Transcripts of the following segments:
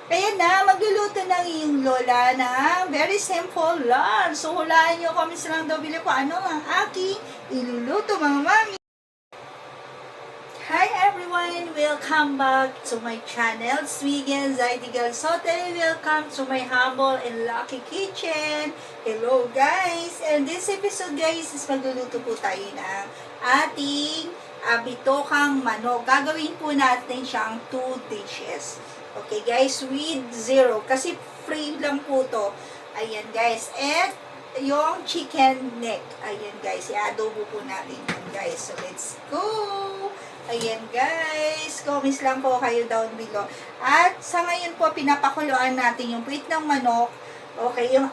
Kaya na, magluluto ng iyong lola na very simple lunch. So, hulaan nyo kami silang dobili ko ano ang aking iluluto, mga mami. Hi everyone! Welcome back to my channel, Swigan Zaidi Galsote. Welcome to my humble and lucky kitchen. Hello guys! And this episode guys is magluluto po tayo ng ating bitokang manok. Gagawin po natin siyang 2 dishes. Okay guys, with 0. Kasi free lang po to. Ayan guys. And yung chicken neck. Ayan guys. I-adobo po natin yan guys. So let's go! Ayan guys, comments lang po kayo down below. At sa ngayon po, pinapakuluan natin yung puwit ng manok. Okay, yung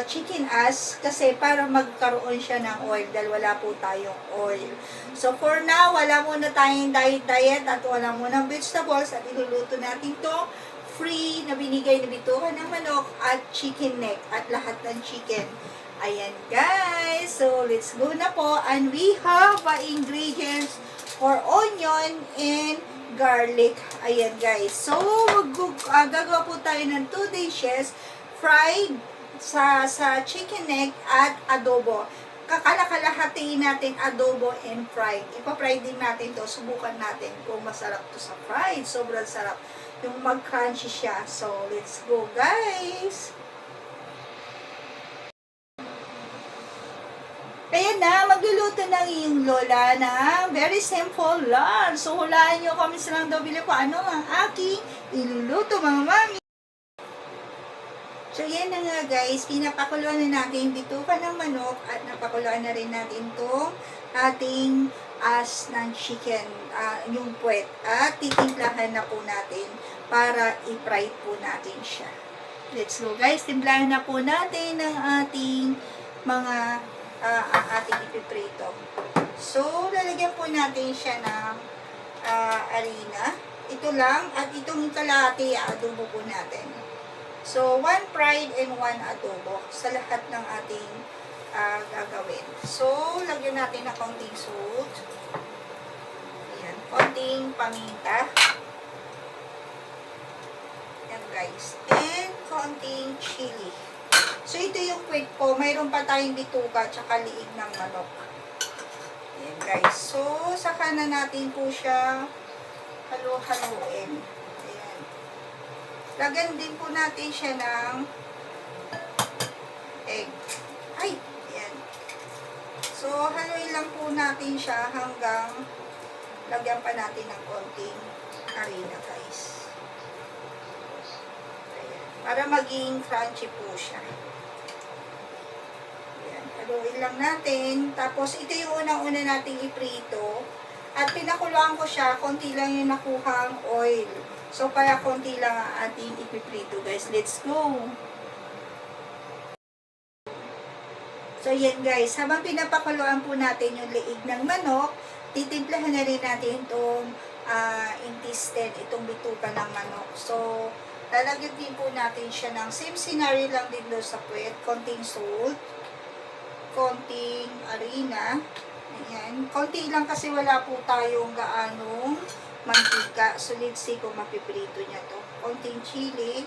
chicken as, kasi para magkaroon siya ng oil, dahil wala po tayong oil. So for now, wala muna tayong diet at wala muna vegetables at iluluto natin to free na binigay na bitukan ng manok at chicken neck at lahat ng chicken. Ayan guys, so let's go na po. And we have ingredients for onion and garlic. Ayan guys, so gagawa po tayo ng 2 dishes, fried sa chicken neck at adobo. Kakalahatihin natin adobo and fried. Ipa-fry din natin to, subukan natin kung masarap to sa fried. Sobrang sarap yung mag-crunchy siya. So let's go guys. Kaya na, magluluto ng iyong lola na very simple lunch. So, hulaan nyo kami silang dobili ko ano ang aking iluluto, mga mami. So, yan na nga guys, pinapakuluan na natin bituka ng manok at napakuluan na rin natin itong ating as ng chicken, yung puwet. At titimplahan na po natin para i-fry po natin siya. Let's go guys, timplahan na po natin ng ating mga ating ipiprito. So, lalagyan po natin siya ng harina. Ito lang. At itong kalahati, adobo po natin. So, 1 fried and 1 adobo sa lahat ng ating gagawin. So, lagyan natin ng konting salt. Ayan. Konting paminta. Ayan guys. And konting chili. So, ito yung quick po. Mayroon pa tayong bituka tsaka liig ng manok. Ayan guys. So, saka na natin po siya halu-haluin. Ayan. Lagyan din po natin siya ng egg. Ay! Ayan. So, haluin lang po natin siya hanggang lagyan pa natin ng konting harina guys. Ayan. Para maging crunchy po siya. Haluin lang natin. Tapos, ito yung unang-una nating iprito. At pinakuluan ko siya, konti lang yung nakuhang oil. So, kaya konti lang ang ating ipiprito, guys. Let's go! So, yan guys. Habang pinapakuluan po natin yung liig ng manok, titimplahan na rin natin itong intestine, itong bituka ng manok. So, lalagyan din po natin siya ng same scenario lang din doon sa puwet. Konting salt. Konting harina. Ayan. Konti lang kasi wala po tayong gaanong mantika. So, let's see kung mapiprito niya to. Konting chili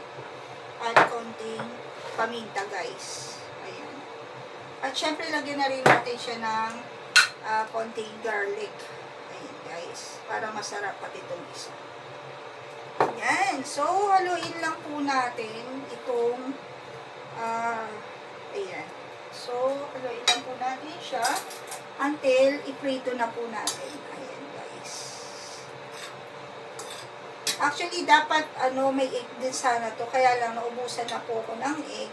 at konting paminta, guys. Ayan. At syempre, lagyan na rin natin siya ng konting garlic. Ayan, guys. Para masarap pati itong isa. Ayan. So, haluin lang po natin itong ayan. So, haluin lang po natin siya until iprito na po natin. Ayan, guys. Actually, dapat may egg din sana to. Kaya lang, naubusan na po ako ng egg.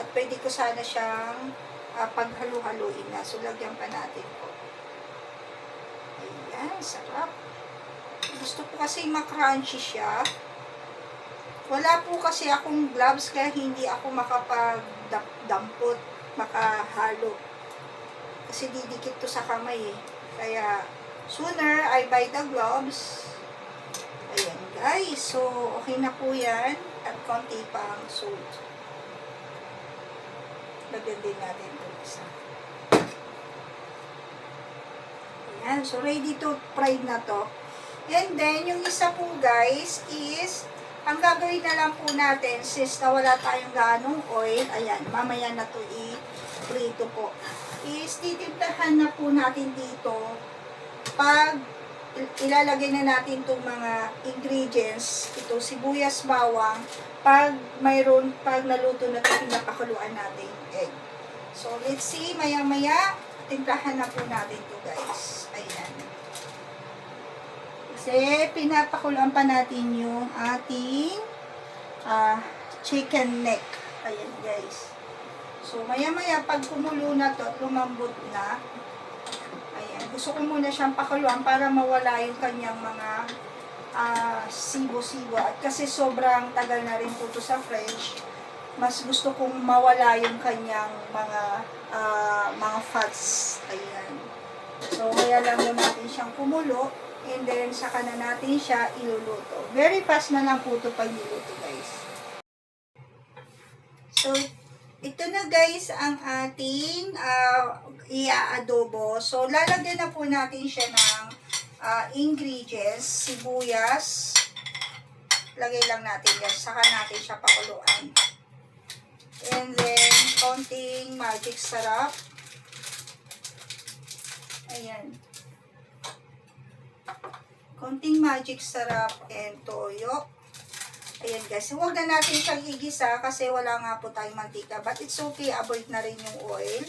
At pwede ko sana siyang paghalu-haluin na. So, lagyan pa natin po. Ayan, sarap. Gusto ko kasi makrunchy siya. Wala po kasi akong gloves kaya hindi ako makapagdampot, makahalo. Kasi didikit to sa kamay eh. Kaya sooner I buy the gloves. Ayan guys. So okay na po yan. At konti pang salt. Lagyan din natin ito isa. Ayan. So ready to fry na to. And then, yung isa po guys is, ang gagawin na lang po natin, since na wala tayong ganong oil, ayan, mamaya na to i-prito po, is titimplahan na po natin dito, pag ilalagay na natin itong mga ingredients, ito sibuyas, bawang, pag naluto na ito, pinapakuluan natin yung egg. So, let's see, maya-maya, timplahan na po natin ito guys. Ayan. Kasi, pinapakuluan pa natin yung ating chicken neck. Ayan guys. So, maya-maya, pag kumulo na to, lumambot na, ayan, gusto ko muna siyang pakuluan para mawala yung kanyang mga sibo-sibo. At kasi sobrang tagal na rin po ito sa French, mas gusto kong mawala yung kanyang mga fats. Ayan. So, kaya lang natin siyang kumulo. And then, saka na natin siya iluluto. Very fast na lang po ito pag niluto, guys. So, ito na guys ang ating ia-adobo. So, lalagyan na po natin siya ng ingredients. Sibuyas. Lagay lang natin yan. Saka natin siya pakuluan. And then, konting magic sarap. Ayan. Konting magic sarap and toyo. Ayan guys. Huwag na natin siyang igisa kasi wala nga po tayong mantika. But it's okay. Avoid na rin yung oil.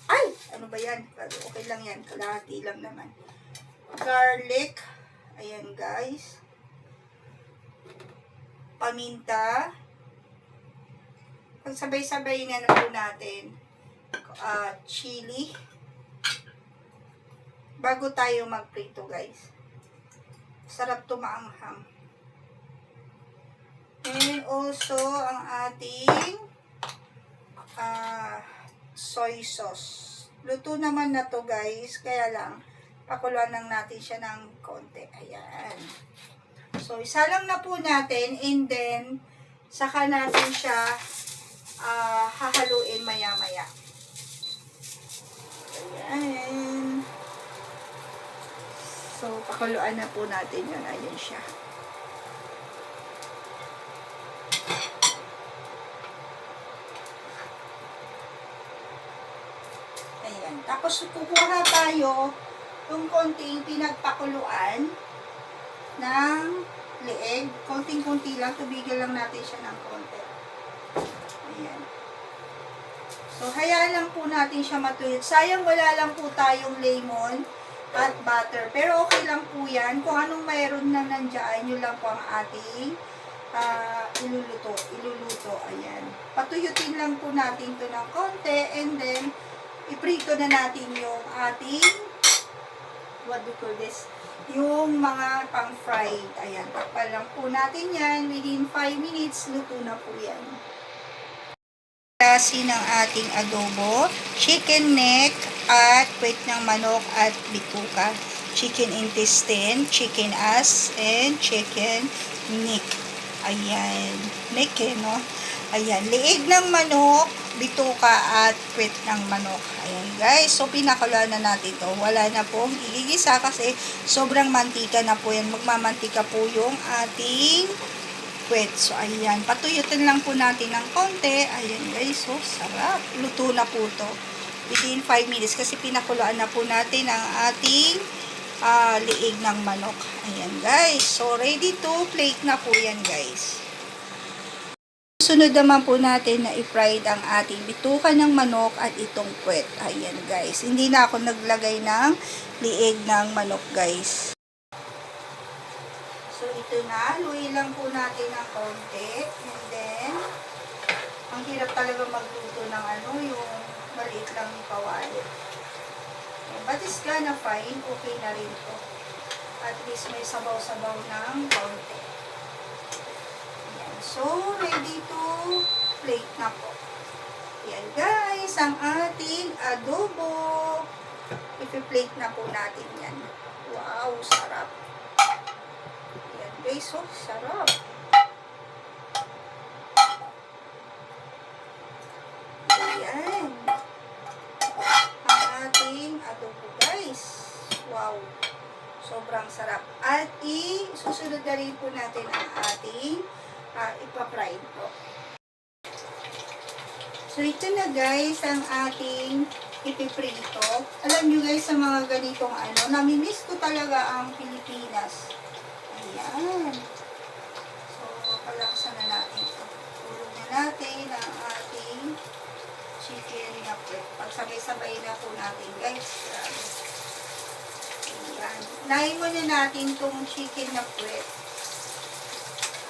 Ay! Ano ba yan? Okay lang yan. Kalahati lang naman. Garlic. Ayan guys. Paminta. Pagsabay-sabay na po natin. Chili. Bago tayo magprito guys. Sarap tumaanghang. And also, ang ating soy sauce. Luto naman na to guys. Kaya lang, pakuluan lang natin siya ng konti. Ayan. So, isa lang na po natin. And then, saka natin siya hahaluin maya-maya. Ayan. So, pakuluan na po natin yun. Ayan siya. Ayan. Tapos, kukuha tayo yung konting pinagpakuluan ng leeg. Konting-konti lang. Tubigil lang natin siya ng konti. Ayan. So, hayaan lang po natin siya matuyot. Sayang wala lang po tayong lemon at butter. Pero okay lang po yan. Kung anong mayroon na nandiyan, yun lang po ang ating iluluto. Ayan. Patuyutin lang po natin ito ng konti. And then, iprito na natin yung ating, what do you call this? Yung mga pang-fried. Ayan. Takpan lang po natin yan. Within 5 minutes, luto na po yan. Klase ng ating adobo, chicken neck at puwet ng manok at bituka, chicken intestine, chicken ass, and chicken neck. Ayan, neck no? Ayan, liig ng manok, bituka at puwet ng manok. Ayan guys, so pinakuluan na natin to. Wala na pong igigisa kasi sobrang mantika na po yan. Magmamantika po yung ating puwet. So, ayan. Patuyutin lang po natin ng konti. Ayan guys. So, sarap. Luto na po to. Within 5 minutes. Kasi pinakuluan na po natin ang ating liig ng manok. Ayan guys. So, ready to plate na po yan guys. Sunod naman po natin na i-fried ang ating bituka ng manok at itong puwet. Ayan guys. Hindi na ako naglagay ng liig ng manok guys. So, ito na. Luin lang po natin ng konti. And then, ang hirap talaga magluto ng yung maliit lang yung kawali. But it's gonna fine. Okay na rin to. At least may sabaw-sabaw ng konti. Ayan. So, ready to plate na po. Ayan guys, ang ating adobo. Ipi-plate na po natin yan. Wow, sarap. Guys, so sarap. Ayan. Ang ating adobo guys. Wow. Sobrang masarap. At susunod na rin po natin ang ating ipa-fry po. So, ito na guys, ang ating ipiprito. Alam nyo guys, sa mga ganitong namimiss ko talaga ang Pilipinas. Ayan. So, palakasan na natin ito. Tulog na natin ang ating chicken na po. Pagsabay-sabay na po natin guys. Ayan. Nahin muna natin itong chicken na po.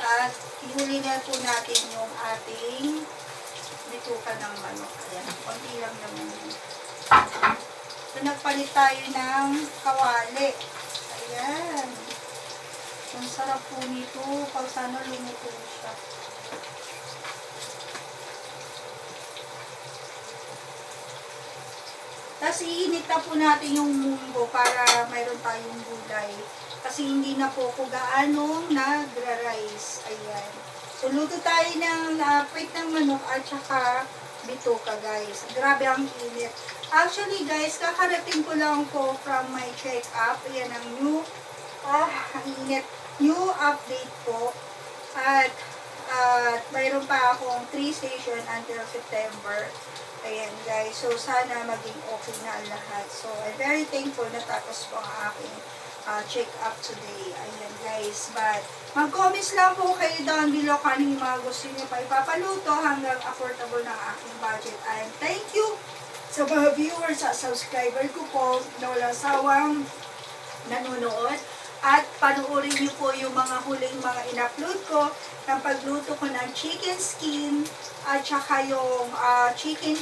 At ihuli na po natin yung ating bituka ng manok. Ayan. Konti lang naman yun. So, nagpalit tayo ng kawali. Ayan. Ang sarap po nito. Pag sana lumuto siya. Tapos iinit na po natin yung munggo para mayroon tayong gulay. Kasi hindi na po ko gaanong nagra-rice. Ayan. So, luto tayo ng puwit ng manok at saka bituka, guys. Grabe ang init. Actually, guys, kakarating ko lang po from my check-up. Ayan ang new update po. At mayroon pa akong 3 station until September. Ayan, guys. So, sana maging okay na lahat. So, I'm very thankful na tapos po ang aking check-up today. Ayan, guys. But, mag-comments lang po kayo down below kung ano yung mga gusto nyo pa ipapaluto hanggang affordable ng aking budget. And thank you sa mga viewers at subscriber ko po na walang sawang nanonood. At panoorin nyo po yung mga huling mga in-upload ko ng pagluto ko ng chicken skin at saka yung chicken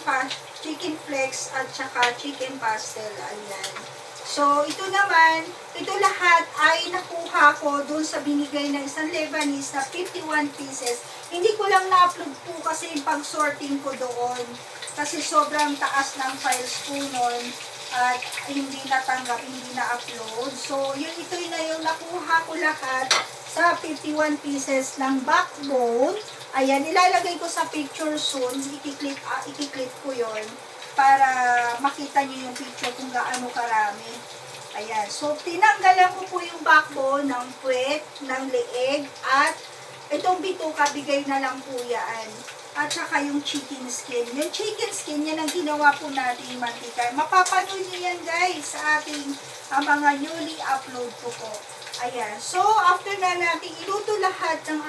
flakes at saka chicken pastel. Ayan. So, ito naman, ito lahat ay nakuha ko dun sa binigay ng isang Lebanese na 51 pieces. Hindi ko lang na-upload po kasi yung pag-sorting ko doon. Kasi sobrang taas ng files po nun. At hindi natanggap, hindi na-upload. So, ito na yung nakuha ko lahat sa 51 pieces ng backbone. Ayan, ilalagay ko sa picture soon. Ikiklik ko yon para makita nyo yung picture kung gaano karami. Ayan. So, tinanggalan ko po yung backbone ng puwet, ng leeg, at itong bituka, bigay na lang po yan. At saka yung chicken skin. Yung chicken skin, yan ang ginawa po natin mantika. Mapapanood nyo yan guys sa ating mga newly upload ko po. Ayan. So, after na natin iluto lahat ng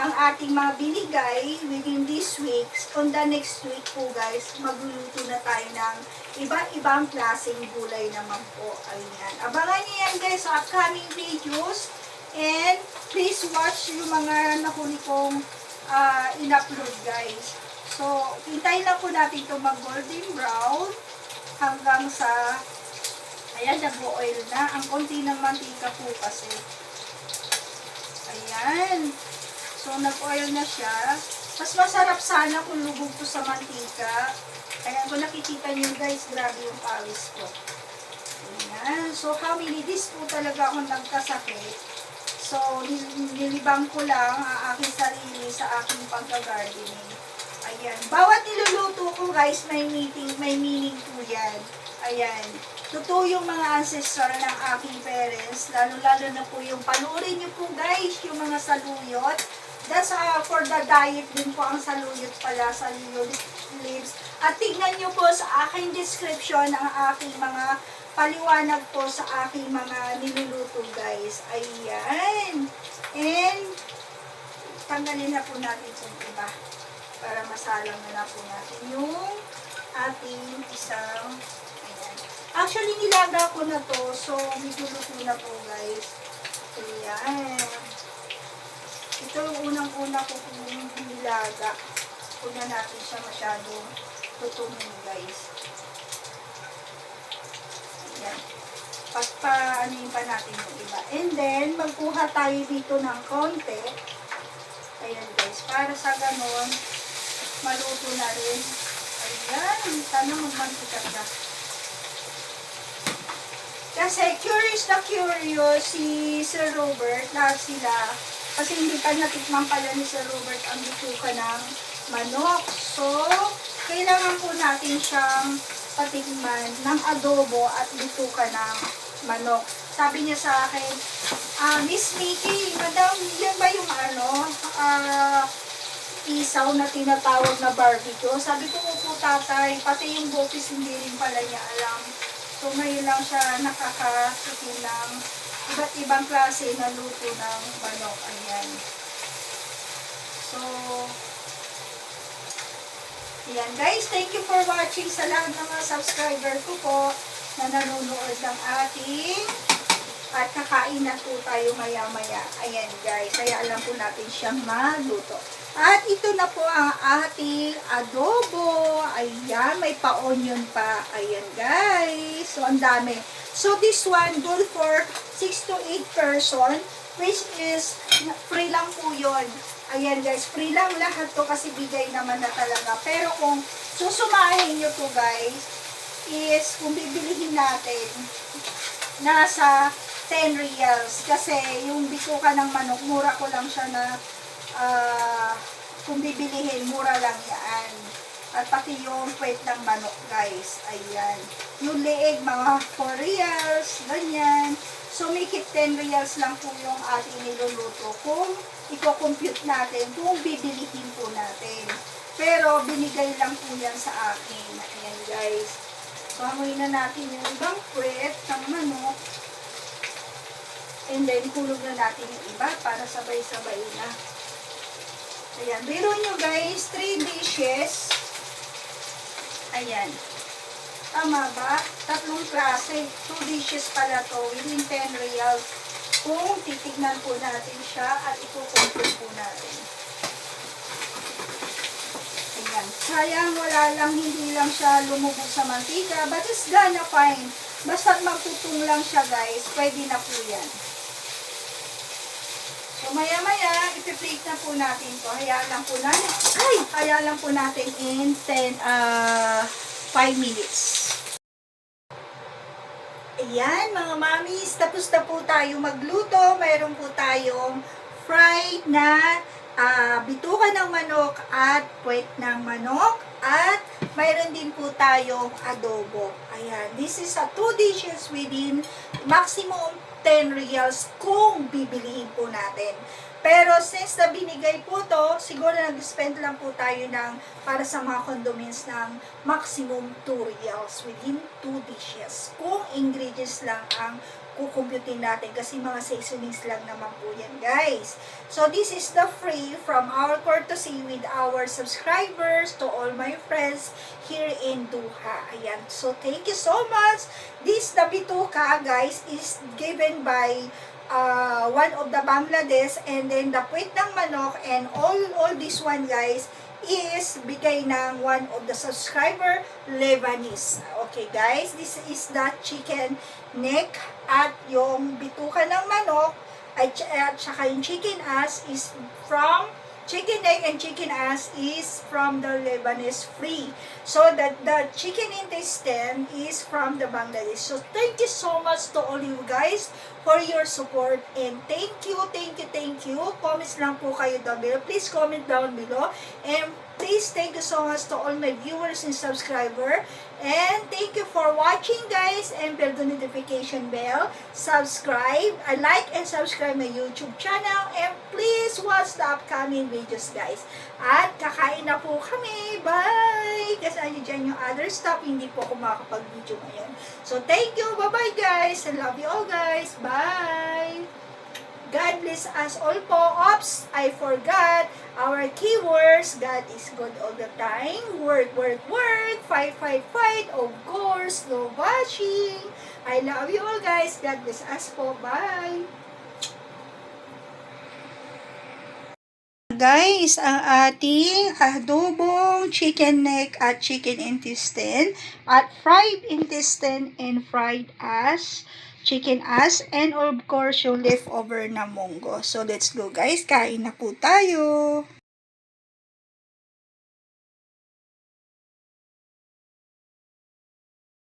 ating mga binigay within this week, on the next week po guys, magluluto na tayo ng iba-ibang klaseng gulay naman po. Ayan. Abangan nyo yan guys sa upcoming videos. And please watch yung mga nahuli kong in-upload guys. So, hintayin lang po natin ito mag-golden brown hanggang sa ayan, nag-oil na. Ang konti ng mantika po kasi. Ayan. So, nag-oil na siya. Mas masarap sana kung lubog to sa mantika. Ayan, kung nakikita nyo guys, grabe yung pawis ko. Ayan. So, how many days po talaga ako nagkasakit. So, nilibang ko lang ang aking sarili sa aking pagka-gardening. Ayan. Bawat niluluto ko guys, may meaning po yan. Ayan. Totoo yung mga ancestor ng aking parents. Lalo-lalo na po yung panoorin nyo po guys, yung mga saluyot. That's for the diet din po ang saluyot pala, saluyot leaves. At tignan nyo po sa aking description ang aking mga paliwanag po sa aking mga niluluto guys. Ayan. And tanggalin na po natin yung iba para masalang na po natin yung ating isang ayan. Actually nilaga ko na to, so niluluto na po guys. Ayan. Ito yung unang-una ko kung nilaga. Una natin siya masyadong tutungin guys. Ayan. Pagpa-anuin pa natin yung iba. And then, magkuha tayo dito ng konti. Ayan guys. Para sa ganon, maluto na rin. Ayan. Sana magmantika na. Kasi curious na curious si Sir Robert na sila. Kasi hindi pa natikman pala ni Sir Robert ang bituka ng manok. So, kailangan po natin siyang patikman ng adobo at bituka ng manok. Sabi niya sa akin, Miss Mickey, madam, yan ba yung isaw na tinatawag na barbecue? Sabi ko, opo tatay, pati yung bopis hindi rin pala niya alam. So ngayon lang siya nakakatikim ng iba't ibang klase na luto ng manok. Ayan. So, ayan guys, thank you for watching sa lahat ng mga subscriber ko po na nanonood ng ating at kakain na po tayo maya-maya. Ayan guys, kaya alam po natin siyang maluto. At ito na po ang ating adobo. Ayan, may pa-onion pa. Ayan guys. So, ang dami. So, this one, good for 6 to 8 person, which is free lang po yun. Ayan guys, free lang lahat to kasi bigay naman na talaga. Pero kung susumahin nyo to guys, is kung bibilihin natin, nasa 10 reals. Kasi yung bisuka ng manok, mura ko lang siya na kung bibilihin, mura lang yan. At pati yung puwet ng manok guys. Ayan. Yung leeg, mga 4 reals, ganyan. So, make it 10 reals lang po yung ating niluluto kung i-compute natin, kung bibilihin po natin. Pero, binigay lang po yan sa akin. Ayan guys. So, hamuin na natin yung ibang puwet ng manok. And then, hulog na natin yung iba para sabay-sabay na. Ayan. Biro nyo guys, 3 dishes. Ayan. Tama ba? 3 klase. 2 dishes pala to. Within 10 reals. Kung titignan po natin siya at ikukumpute po natin. Ayan. Sayang wala lang, hindi lang siya lumubog sa mantika. But it's gonna fine. Basta magtutong lang siya guys. Pwede na po yan. So maya-maya, ipiplate na po natin to. Hayaan lang po natin in 5 minutes. Ayan, mga mamis, tapos na po tayo magluto. Mayroon po tayong fried na bituka ng manok at puwet ng manok. At mayroon din po tayong adobo. Ayan, this is a 2 dishes within maximum 10 reals kung bibilihin po natin. Pero since na binigay po to, siguro nag-spend lang po tayo ng para sa mga condiments ng maximum 2 reals within 2 dishes. Kung ingredients lang ang kukumputin natin kasi mga seasonings lang naman po yan guys. So this is the free from our courtesy with our subscribers to all my friends here in Doha. Ayan. So thank you so much. This the bituka guys is given by one of the Bangladesh, and then the puwet ng manok and all this one guys is bigay ng one of the subscriber Lebanese. Okay guys, this is the chicken neck at yung bituka ng manok at saka yung chicken ass is from chicken neck and chicken ass is from the Lebanese free. So that the chicken intestine is from the Bangladesh. So thank you so much to all you guys for your support and thank you. Comments lang po kayo down below. Please comment down below and please thank you so much to all my viewers and subscriber. And thank you for watching guys, and bell the notification bell, subscribe, like and subscribe my YouTube channel, and please watch the upcoming videos guys. At kakain na po kami, bye! Kasi ano dyan yung other stuff, hindi po ako makakapag-video ngayon. So thank you, bye bye guys, I love you all guys, bye! God bless us all po. Oops, I forgot our keywords. God is good all the time. Work, fight, of course, no bashing. I love you all guys. God bless us po. Bye! Guys, ang ating adobong chicken neck at chicken intestine at fried intestine and fried ass, chicken ass, and of course yung leftover na munggo. So let's go guys, kain na po tayo.